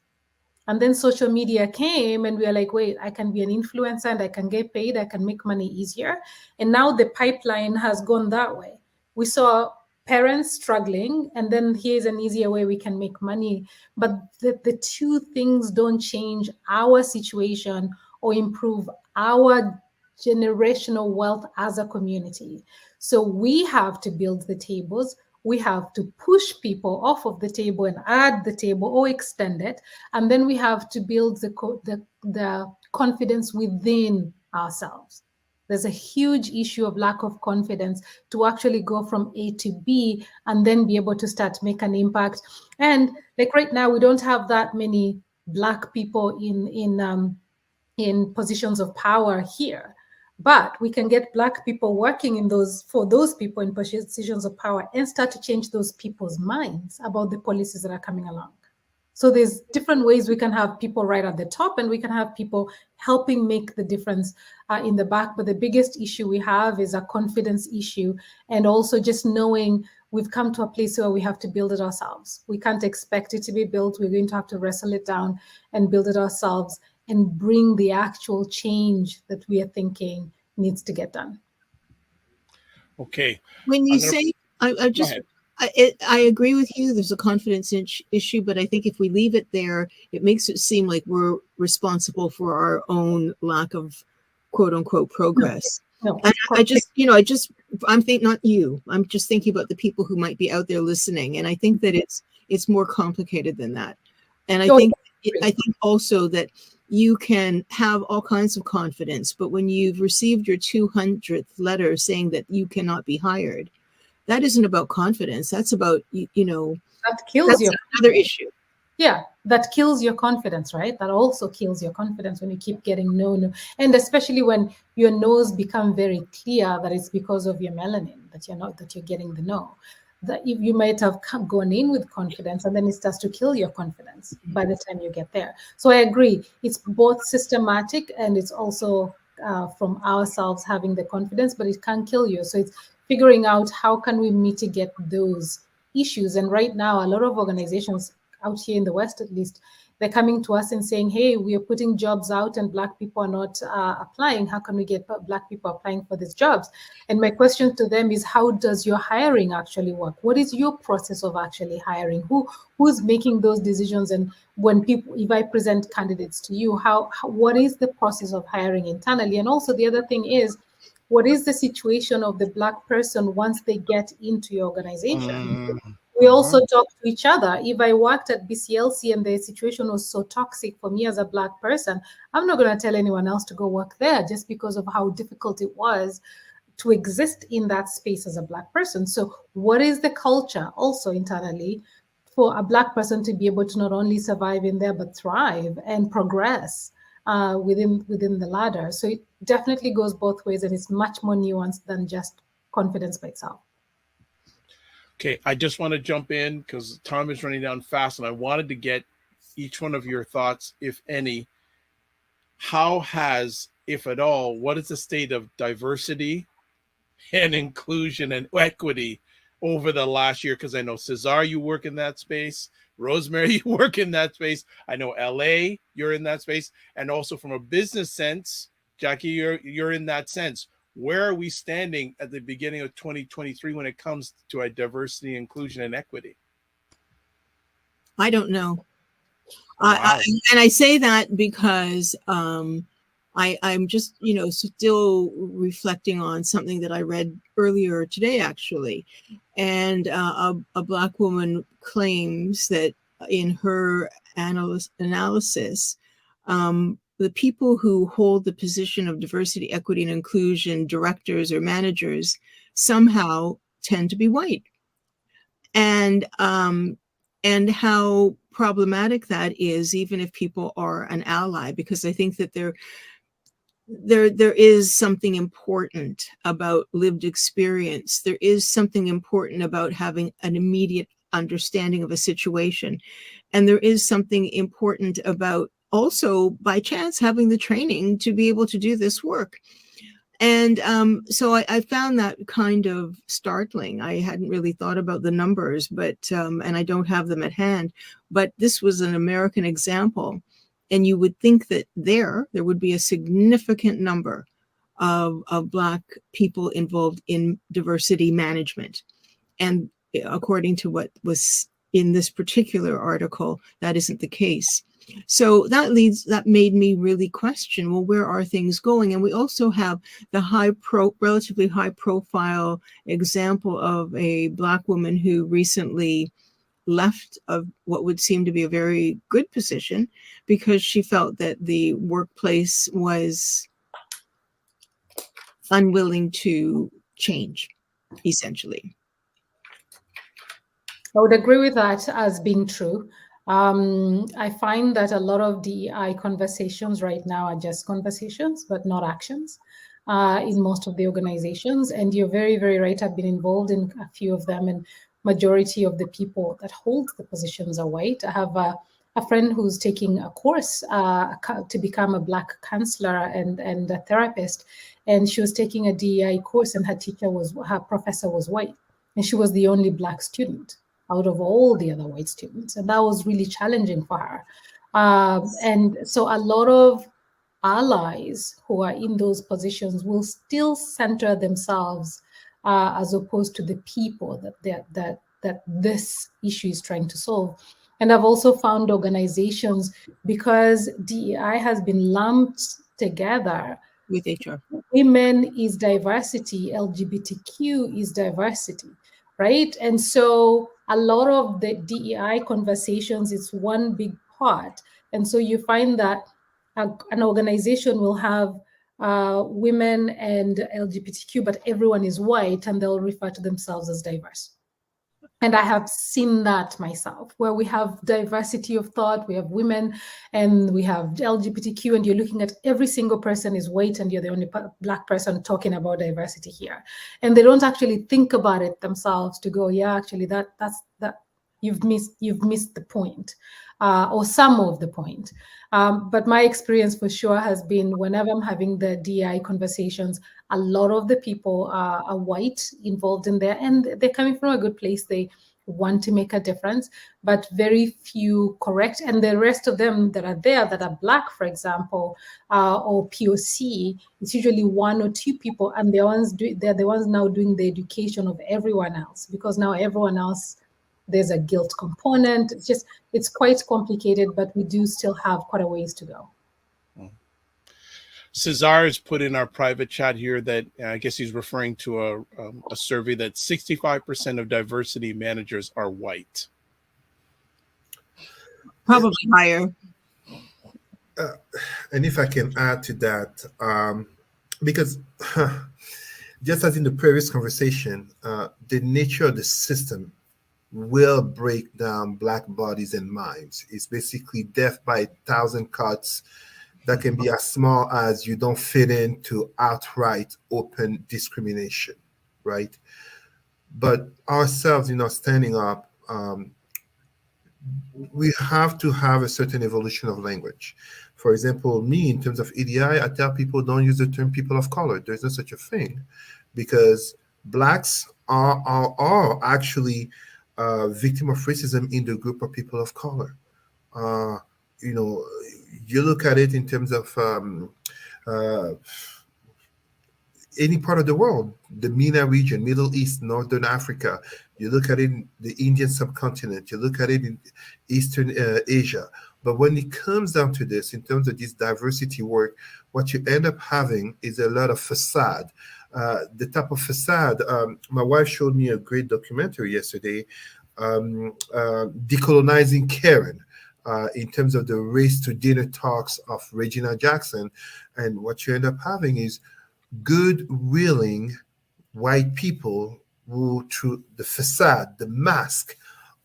And then social media came and we are like, wait, I can be an influencer and I can get paid, I can make money easier. And now the pipeline has gone that way. We saw parents struggling, and then here's an easier way we can make money. But the two things don't change our situation or improve our generational wealth as a community. So we have to build the tables. We have to push people off of the table and add the table or extend it. And then we have to build the confidence within ourselves. There's a huge issue of lack of confidence to actually go from A to B and then be able to start to make an impact. And like right now, we don't have that many Black people in positions of power here. But we can get Black people working for those people in positions of power and start to change those people's minds about the policies that are coming along. So there's different ways we can have people right at the top, and we can have people helping make the difference in the back. But the biggest issue we have is a confidence issue, and also just knowing we've come to a place where we have to build it ourselves. We can't expect it to be built. We're going to have to wrestle it down and build it ourselves and bring the actual change that we are thinking needs to get done. Okay. When you say, I agree with you. There's a confidence issue, but I think if we leave it there, it makes it seem like we're responsible for our own lack of quote unquote progress. No. And I'm thinking, not you. I'm just thinking about the people who might be out there listening, and I think that it's more complicated than that. And I think also that you can have all kinds of confidence, but when you've received your 200th letter saying that you cannot be hired, that isn't about confidence. That's about, that kills you. Another issue. Yeah, that kills your confidence, right? That also kills your confidence when you keep getting no. And especially when your no's become very clear that it's because of your melanin, that you're getting the no. That you might have gone in with confidence, and then it starts to kill your confidence by the time you get there. So I agree. It's both systematic, and it's also from ourselves having the confidence, but it can kill you. So it's figuring out how can we mitigate those issues. And right now, a lot of organizations out here in the West, at least, they're coming to us and saying, hey, we are putting jobs out and Black people are not applying. How can we get Black people applying for these jobs? And my question to them is, how does your hiring actually work? What is your process of actually hiring? Who's making those decisions? And if I present candidates to you, what is the process of hiring internally? And also the other thing is, what is the situation of the Black person once they get into your organization? We also talk to each other. If I worked at BCLC and the situation was so toxic for me as a Black person, I'm not going to tell anyone else to go work there just because of how difficult it was to exist in that space as a Black person. So what is the culture also internally for a Black person to be able to not only survive in there, but thrive and progress within the ladder? So it definitely goes both ways, and it's much more nuanced than just confidence by itself. Okay, I just want to jump in because time is running down fast, and I wanted to get each one of your thoughts, if any. How has, if at all, what is the state of diversity and inclusion and equity over the last year? Because I know, Cesar, you work in that space. Rosmeary, you work in that space. I know LA, you're in that space. And also from a business sense, Jackee, you're in that sense. Where are we standing at the beginning of 2023 when it comes to diversity, inclusion, and equity? I don't know. Wow. And I say that because I'm just, still reflecting on something that I read earlier today, actually. And a Black woman claims that in her analysis, the people who hold the position of diversity, equity, and inclusion directors or managers somehow tend to be white. And how problematic that is, even if people are an ally, because I think that there is something important about lived experience. There is something important about having an immediate understanding of a situation. And there is something important about also, by chance, having the training to be able to do this work. And so I found that kind of startling. I hadn't really thought about the numbers, but and I don't have them at hand. But this was an American example. And you would think that there would be a significant number of Black people involved in diversity management. And according to what was in this particular article, that isn't the case. So that made me really question, well, where are things going? And we also have the relatively high profile example of a Black woman who recently left of what would seem to be a very good position because she felt that the workplace was unwilling to change, essentially. I would agree with that as being true. I find that a lot of DEI conversations right now are just conversations, but not actions in most of the organizations. And you're very, very right. I've been involved in a few of them, and majority of the people that hold the positions are white. I have a friend who's taking a course to become a Black counselor and a therapist. And she was taking a DEI course, and her professor was white. And she was the only Black student out of all the other white students. And that was really challenging for her. And so a lot of allies who are in those positions will still center themselves as opposed to the people that this issue is trying to solve. And I've also found organizations, because DEI has been lumped together With HR. Women is diversity, LGBTQ is diversity, right? And so a lot of the DEI conversations is one big part. And so you find that an organization will have women and LGBTQ, but everyone is white, and they'll refer to themselves as diverse. And I have seen that myself, where we have diversity of thought, we have women, and we have LGBTQ, and you're looking at every single person is white, and you're the only Black person talking about diversity here. And they don't actually think about it themselves to go, yeah, actually, that's you've missed the point, or some of the point. But my experience for sure has been, whenever I'm having the DEI conversations, a lot of the people are white involved in there, and they're coming from a good place. They want to make a difference, but very few correct. And the rest of them that are there that are Black, for example, or POC, it's usually one or two people, and they're the ones now doing the education of everyone else, because now everyone else, there's a guilt component. It's quite complicated, but we do still have quite a ways to go. Cesar has put in our private chat here that I guess he's referring to a survey that 65% of diversity managers are white. Probably higher. And if I can add to that, because just as in the previous conversation, the nature of the system will break down Black bodies and minds. It's basically death by 1,000 cuts that can be as small as you don't fit into outright open discrimination, right? But ourselves, standing up, we have to have a certain evolution of language. For example, me, in terms of EDI, I tell people don't use the term people of color. There's no such a thing, because Blacks are actually victim of racism in the group of people of color. You look at it in terms of any part of the world, the MENA region, Middle East, Northern Africa. You look at it in the Indian subcontinent. You look at it in Eastern Asia. But when it comes down to this, in terms of this diversity work, what you end up having is a lot of facade. The type of facade, my wife showed me a great documentary yesterday, Decolonizing Karen, in terms of the race to dinner talks of Regina Jackson. And what you end up having is good, willing white people who, through the facade, the mask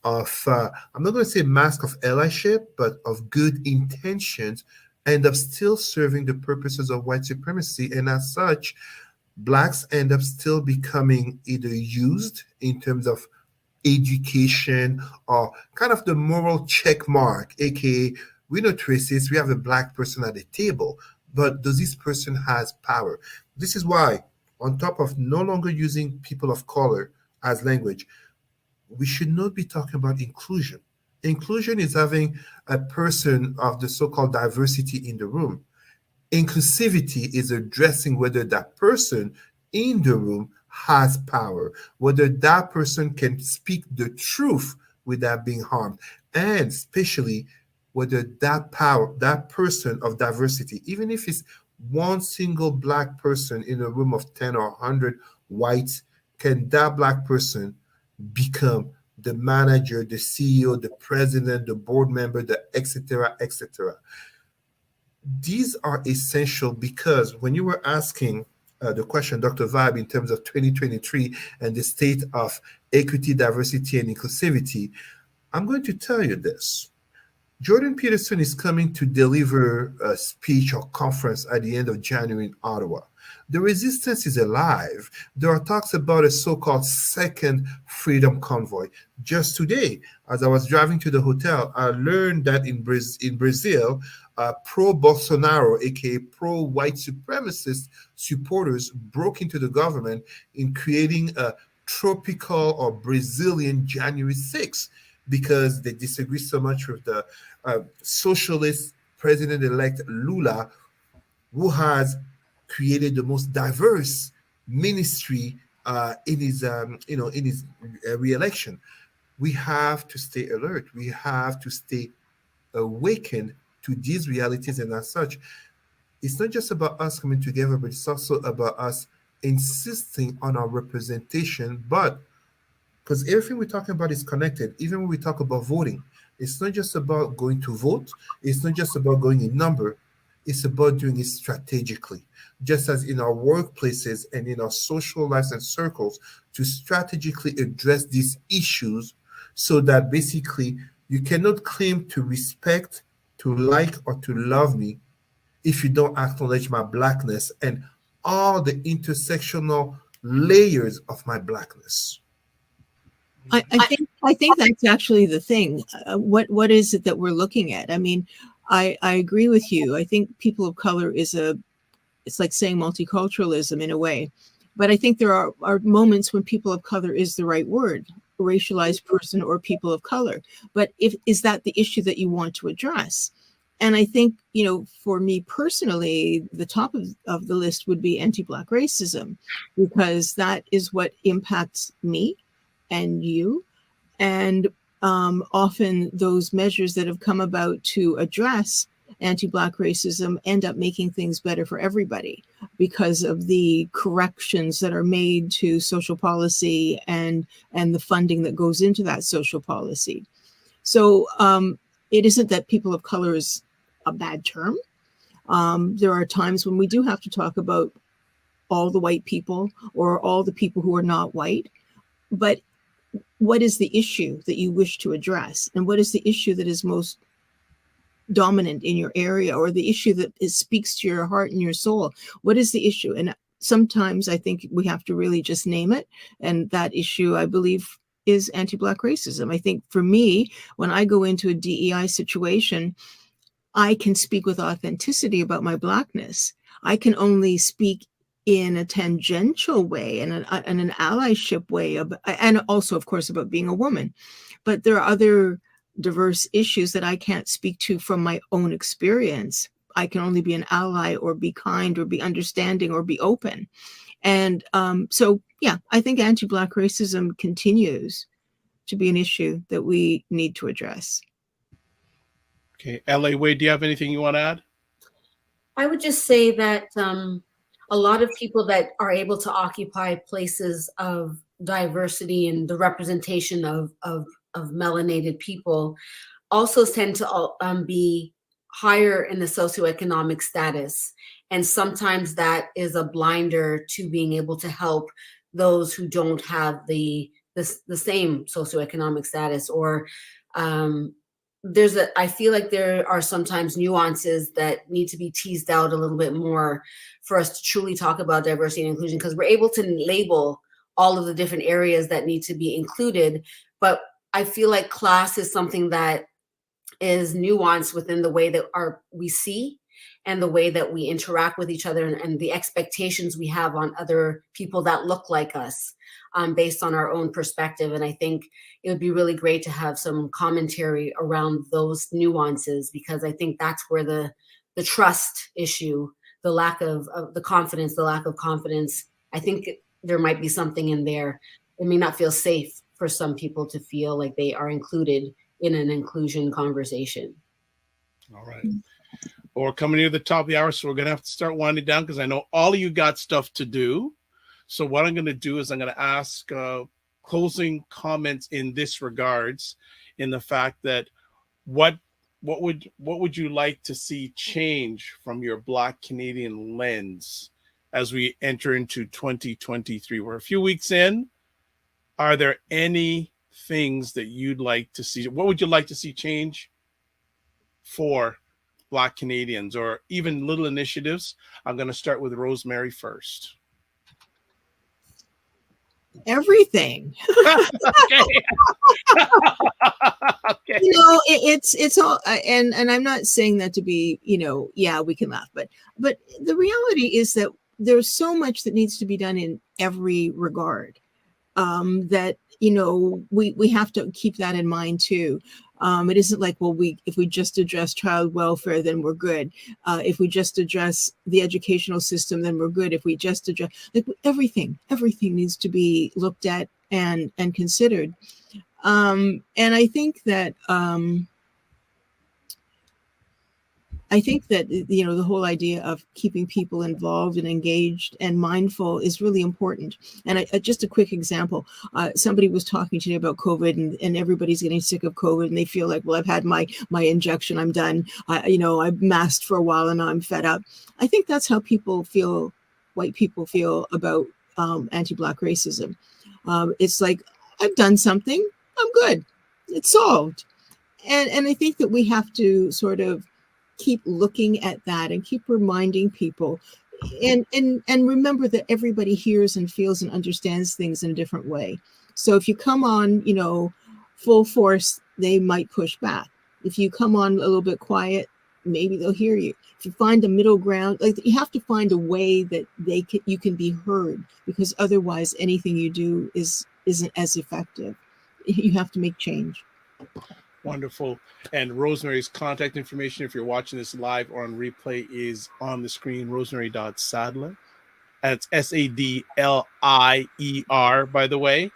of, I'm not going to say mask of allyship, but of good intentions, end up still serving the purposes of white supremacy. And as such, Blacks end up still becoming either used in terms of education or kind of the moral check mark, aka we're not racist, we have a Black person at the table, but does this person has power? This is why, on top of no longer using people of color as language, we should not be talking about inclusion. Inclusion is having a person of the so-called diversity in the room. Inclusivity is addressing whether that person in the room has power, whether that person can speak the truth without being harmed, and especially whether that person of diversity, even if it's one single Black person in a room of 10 or 100 whites, can that Black person become the manager, the CEO, the president, the board member, the etc., etc. These are essential, because when you were asking the question, Dr. Vibe, in terms of 2023 and the state of equity, diversity, and inclusivity, I'm going to tell you this. Jordan Peterson is coming to deliver a speech or conference at the end of January in Ottawa. The resistance is alive. There are talks about a so-called second freedom convoy. Just today, as I was driving to the hotel, I learned that in Brazil, pro-Bolsonaro, aka pro-white supremacist supporters broke into the government in creating a tropical or Brazilian January 6th because they disagree so much with the socialist president-elect Lula, who has created the most diverse ministry in his re-election. We have to stay alert. We have to stay awakened to these realities, and as such, it's not just about us coming together, but it's also about us insisting on our representation. But because everything we're talking about is connected, even when we talk about voting, it's not just about going to vote. It's not just about going in number. It's about doing it strategically, just as in our workplaces and in our social lives and circles, to strategically address these issues so that basically you cannot claim to respect, to like, or to love me if you don't acknowledge my Blackness and all the intersectional layers of my Blackness. I think that's actually the thing. What is it that we're looking at? I mean, I agree with you. I think people of color it's like saying multiculturalism in a way, but I think there are moments when people of color is the right word, racialized person or people of color. But is that the issue that you want to address? And I think, for me personally, the top of the list would be anti-Black racism, because that is what impacts me and you. And often those measures that have come about to address anti-Black racism end up making things better for everybody because of the corrections that are made to social policy and the funding that goes into that social policy. So it isn't that people of color is a bad term. There are times when we do have to talk about all the white people or all the people who are not white, but what is the issue that you wish to address? And what is the issue that is most dominant in your area, or the issue that speaks to your heart and your soul? What is the issue? And sometimes I think we have to really just name it. And that issue, I believe, is anti-Black racism. I think for me, when I go into a DEI situation, I can speak with authenticity about my Blackness. I can only speak in a tangential way and an allyship way, and also, of course, about being a woman. But there are other diverse issues that I can't speak to from my own experience. I can only be an ally or be kind or be understanding or be open. And so, yeah, I think anti-Black racism continues to be an issue that we need to address. Okay, L.A. Wade, do you have anything you want to add? I would just say that a lot of people that are able to occupy places of diversity and the representation of melanated people also tend to be higher in the socioeconomic status. And sometimes that is a blinder to being able to help those who don't have the same socioeconomic status, or I feel like there are sometimes nuances that need to be teased out a little bit more for us to truly talk about diversity and inclusion, because we're able to label all of the different areas that need to be included. But I feel like class is something that is nuanced within the way that we see and the way that we interact with each other, and the expectations we have on other people that look like us, based on our own perspective. And I think it would be really great to have some commentary around those nuances, because I think that's where the trust issue, the lack of the confidence, the lack of confidence, I think there might be something in there. It may not feel safe for some people to feel like they are included in an inclusion conversation. All right. Well, we're coming near the top of the hour, so we're going to have to start winding down, because I know all of you got stuff to do. So what I'm going to do is I'm going to ask closing comments in this regards, in the fact that what would you like to see change from your Black Canadian lens as we enter into 2023? We're a few weeks in. Are there any things that you'd like to see? What would you like to see change for Black Canadians, or even little initiatives? I'm going to start with Rosmeary first. Everything. Okay. Okay. You know, it's all, and I'm not saying that to be, you know, yeah, we can laugh, but the reality is that there's so much that needs to be done in every regard, that, you know, we have to keep that in mind too. It isn't like, well, if we just address child welfare, then we're good. If we just address the educational system, then we're good. If we just address, like, everything needs to be looked at and considered. And I think that you know, the whole idea of keeping people involved and engaged and mindful is really important. And just a quick example, somebody was talking to me about COVID, and everybody's getting sick of COVID, and they feel like, well, I've had my injection, I'm done. You know, I've masked for a while and now I'm fed up. I think that's how people feel, white people feel about anti-Black racism. It's like, I've done something, I'm good, it's solved. And I think that we have to sort of keep looking at that and keep reminding people, and remember that everybody hears and feels and understands things in a different way. So if you come on, you know, full force, they might push back. If you come on a little bit quiet, maybe they'll hear you. If you find a middle ground, like, you have to find a way that you can be heard, because otherwise anything you do isn't as effective. You have to make change. Wonderful. And Rosemary's contact information, if you're watching this live or on replay, is on the screen. Rosmeary.Sadlier. That's Sadlier, by the way,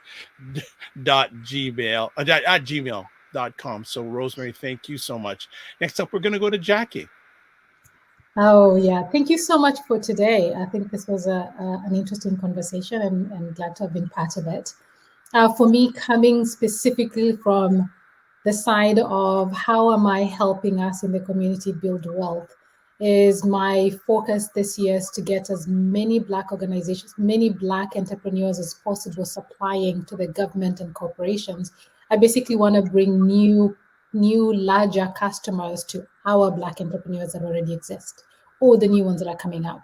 @gmail.com. So Rosmeary, thank you so much. Next up, we're going to go to Jackee. Oh, yeah. Thank you so much for today. I think this was an interesting conversation, and glad to have been part of it. For me, coming specifically from the side of how am I helping us in the community build wealth, is my focus this year is to get as many Black organizations, many Black entrepreneurs as possible supplying to the government and corporations. I basically want to bring new larger customers to our Black entrepreneurs that already exist, or the new ones that are coming up,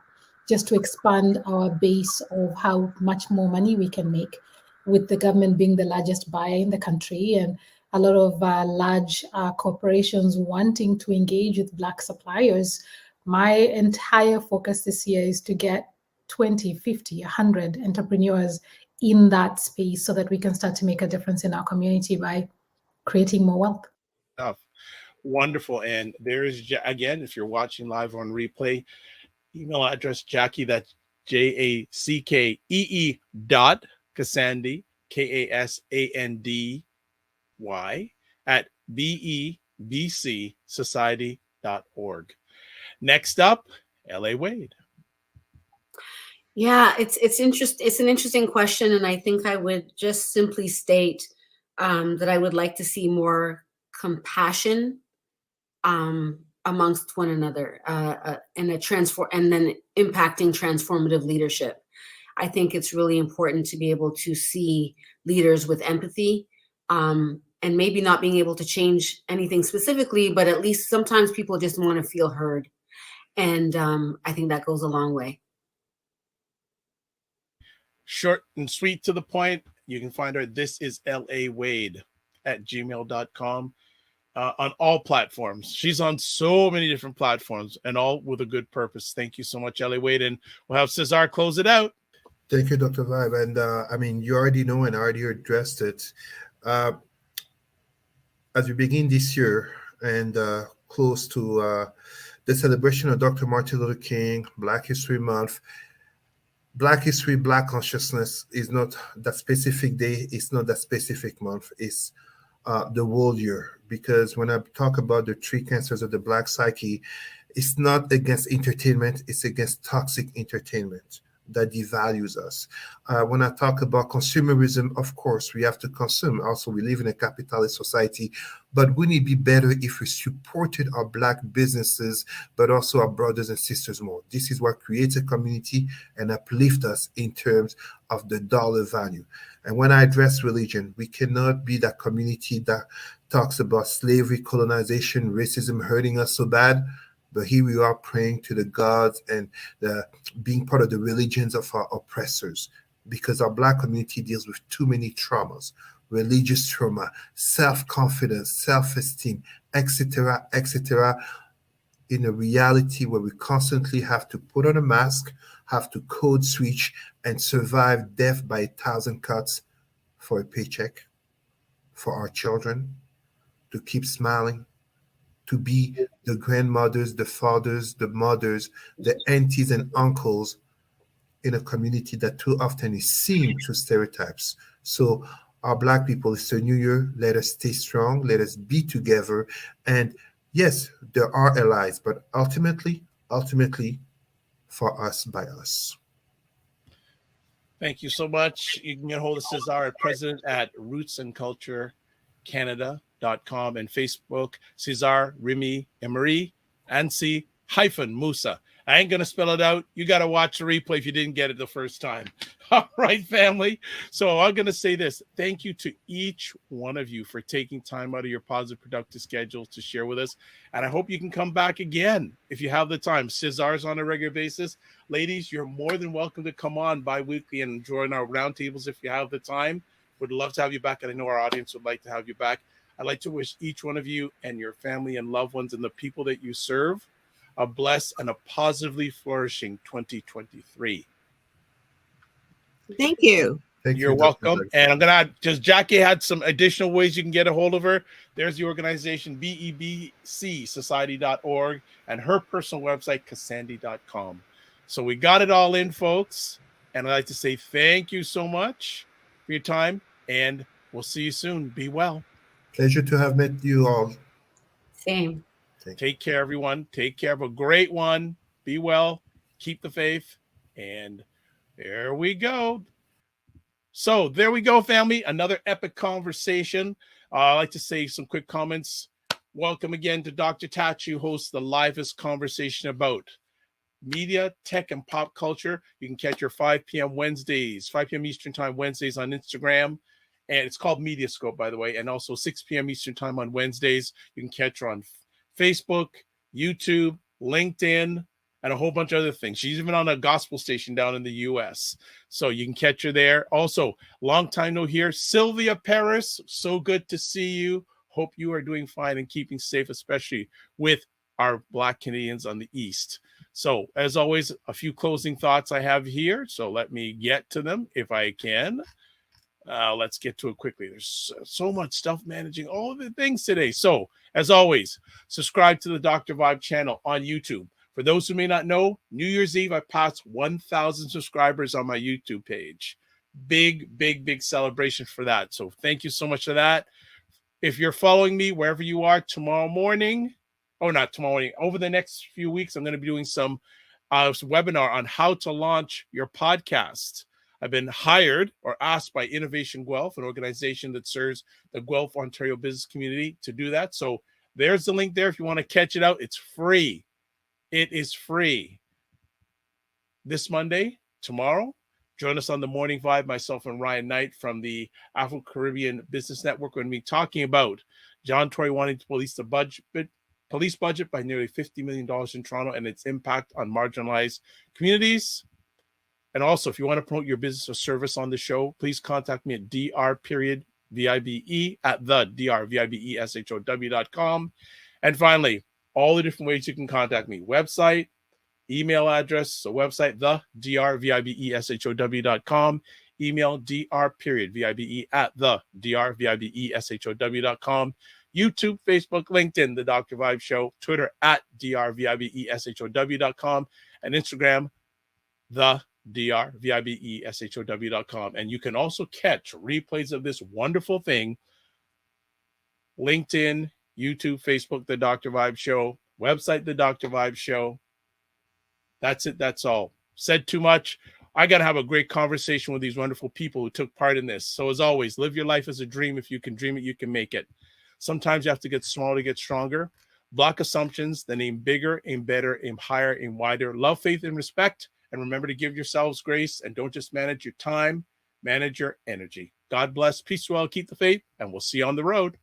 just to expand our base of how much more money we can make, with the government being the largest buyer in the country, and a lot of large corporations wanting to engage with Black suppliers. My entire focus this year is to get 20, 50, 100 entrepreneurs in that space, so that we can start to make a difference in our community by creating more wealth. Wonderful. And there is, again, if you're watching live on replay, email address Jackee, that's JACKEE Kasandy, KASANDY at BEBCSociety.org. Next up, LA Wade. Yeah, it's an interesting question, and I think I would just simply state that I would like to see more compassion amongst one another, and then impacting transformative leadership. I think it's really important to be able to see leaders with empathy, and maybe not being able to change anything specifically, but at least sometimes people just want to feel heard. And I think that goes a long way. Short and sweet, to the point. You can find her. This is LA Wade at gmail.com. On all platforms. She's on so many different platforms, and all with a good purpose. Thank you so much, LA Wade. And we'll have Cesar close it out. Thank you, Dr. Vibe. And I mean, you already know and already addressed it. As we begin this year and close to the celebration of Dr. Martin Luther King, Black History Month, Black history, Black consciousness is not that specific day. It's not that specific month. It's the whole year. Because when I talk about the three cancers of the Black psyche, it's not against entertainment. It's against toxic entertainment. that devalues us. When I talk about consumerism, of course, we have to consume. Also, we live in a capitalist society, but wouldn't it be better if we supported our Black businesses, but also our brothers and sisters more? This is what creates a community and uplift us in terms of the dollar value. And when I address religion, we cannot be that community that talks about slavery, colonization, racism hurting us so bad. But here we are praying to the gods and being part of the religions of our oppressors, because our Black community deals with too many traumas, religious trauma, self-confidence, self-esteem, etc., etc., in a reality where we constantly have to put on a mask, have to code switch, and survive death by 1,000 cuts for a paycheck, for our children, to keep smiling, to be the grandmothers, the fathers, the mothers, the aunties and uncles in a community that too often is seen through stereotypes. So our Black people, it's a new year. Let us stay strong. Let us be together. And yes, there are allies, but ultimately, for us, by us. Thank you so much. You can get a hold of Cesar at president at rootsandculturecanada.com and Facebook, Cesar, Remy, Emery, Ansi-Moussa. I ain't going to spell it out. You got to watch the replay if you didn't get it the first time. All right, family. So I'm going to say this. Thank you to each one of you for taking time out of your positive, productive schedule to share with us. And I hope you can come back again if you have the time. Cesar's on a regular basis. Ladies, you're more than welcome to come on bi-weekly and join our roundtables if you have the time. Would love to have you back, and I know our audience would like to have you back. I'd like to wish each one of you and your family and loved ones and the people that you serve a blessed and a positively flourishing 2023. Thank you. You're welcome. And I'm going to add, just Jackee had some additional ways you can get a hold of her. There's the organization, BEBCSociety.org, and her personal website, Kasandy.com. So we got it all in, folks. And I'd like to say thank you so much for your time, and we'll see you soon. Be well. Pleasure to have met you all. Same. Take care, everyone. Take care. Have a great one. Be well. Keep the faith. And there we go. So there we go, family. Another epic conversation. I'd like to say some quick comments. Welcome again to Dr. Tatch, who hosts the livest conversation about media, tech, and pop culture. You can catch your 5 p.m. Wednesdays, 5 p.m. Eastern Time Wednesdays on Instagram. And it's called Mediascope, by the way. And also 6 p.m. Eastern Time on Wednesdays. You can catch her on Facebook, YouTube, LinkedIn, and a whole bunch of other things. She's even on a gospel station down in the U.S., so you can catch her there. Also, long time no hear, Sylvia Paris. So good to see you. Hope you are doing fine and keeping safe, especially with our Black Canadians on the East. So, as always, a few closing thoughts I have here. So let me get to them if I can. Let's get to it quickly. There's so much stuff managing all of the things today. So, as always, subscribe to the Dr. Vibe channel on YouTube. For those who may not know, New Year's Eve, I passed 1,000 subscribers on my YouTube page. Big celebration for that. So thank you so much for that. If you're following me wherever you are tomorrow morning, not tomorrow morning, over the next few weeks, I'm going to be doing some webinar on how to launch your podcast. I've been hired or asked by Innovation Guelph, an organization that serves the Guelph, Ontario business community, to do that. So there's the link there if you want to catch it out. It's free. It is free. This Monday, tomorrow, join us on the Morning Vibe, myself and Ryan Knight from the Afro-Caribbean Business Network. We're going to be talking about John Tory wanting to police budget by nearly $50 million in Toronto and its impact on marginalized communities. And also, if you want to promote your business or service on the show, please contact me at dr.vibe at the.drvibeshow.com. And finally, all the different ways you can contact me. Website, email address, so website, the.drvibeshow.com, email dr.vibe at the.drvibeshow.com, YouTube, Facebook, LinkedIn, The Dr. Vibe Show, Twitter at drvibeshow.com, and Instagram, the drvibeshow.com. And you can also catch replays of this wonderful thing, LinkedIn, YouTube, Facebook, The Dr. Vibe Show, website, The Dr. Vibe Show. That's it. That's all. Said too much. I got to have a great conversation with these wonderful people who took part in this. So as always, live your life as a dream. If you can dream it, you can make it. Sometimes you have to get smaller to get stronger. Block assumptions, then aim bigger, aim better, aim higher, aim wider. Love, faith, and respect. And remember to give yourselves grace, and don't just manage your time, manage your energy. God bless, peace, well, keep the faith, and we'll see you on the road.